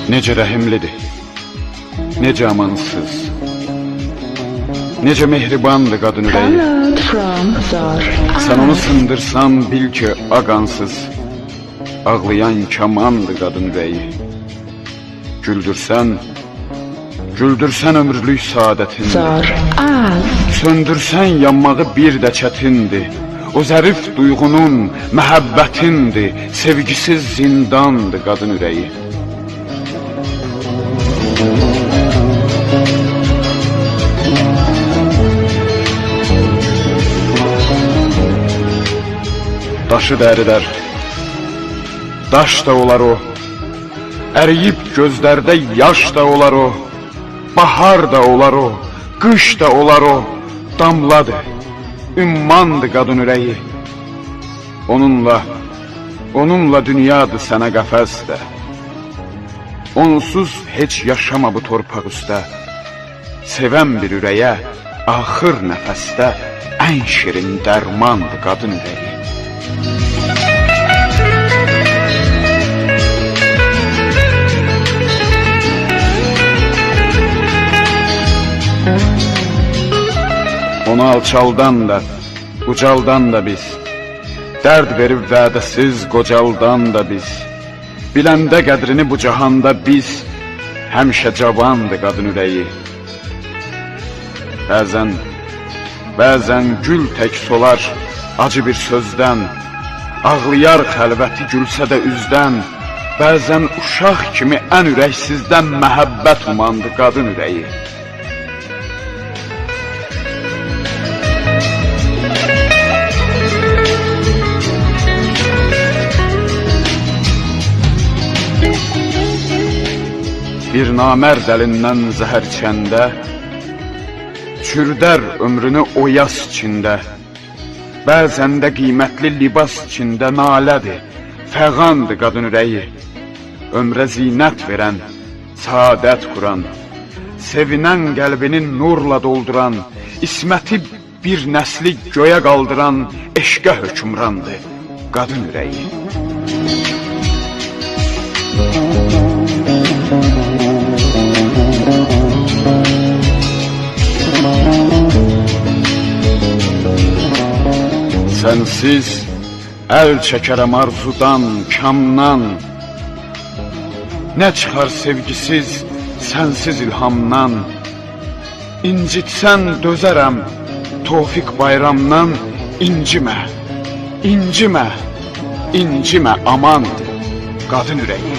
Necə rəhimlidir, necə amansız, necə mehribandır qadın ürəyi. Sən onu sındırsan bil ki aqansız, ağlayan kamandır qadın ürəyi. Güldürsən, güldürsən ömürlük saadətindir. Söndürsən yanmağı bir də çətindir. O zərif duyğunun məhəbbətindir. Sevgisiz zindandır qadın ürəyi. Daşı dərilər, daş da olar o, əriyib gözlərdə yaş da olar o, bahar da olar o, qış da olar o, damladır, ümmandır qadın ürəyi. Onunla dünyadır sənə qəfəsdə, onsuz heç yaşama bu torpaq üstə. Sevən bir ürəyə axır nəfəsdə ən şirin dərmandır qadın ürəyi. Onu alçaldan da, ucaldan da biz, dərd verib vədəsiz qocaldan da biz, biləndə qədrini bu cahanda biz, həmişə cavandır qadın ürəyi. Bəzən gül tək solar acı bir sözdən, ağlayar xəlvəti gülsə də üzdən, bəzən uşaq kimi ən ürəksizdən məhəbbət umandı qadın ürəyi. Bir namərd əlindən zəhər içəndə, çürdər ömrünü o yas içində, bəzən də qiymətli libas içində nalədir, fəğandır qadın ürəyi. Ömrə zinət verən, saadət quran, sevinən qəlbini nurla dolduran, isməti bir nəsli göyə qaldıran eşqə hökmrandır qadın ürəyi. Sənsiz əl çəkərəm arzudan, kamdan, nə çıxar sevgisiz, sənsiz ilhamdan. İncitsən dözərəm Tofiq bayramdan, incimə, incimə, incimə amandır qadın ürəyi.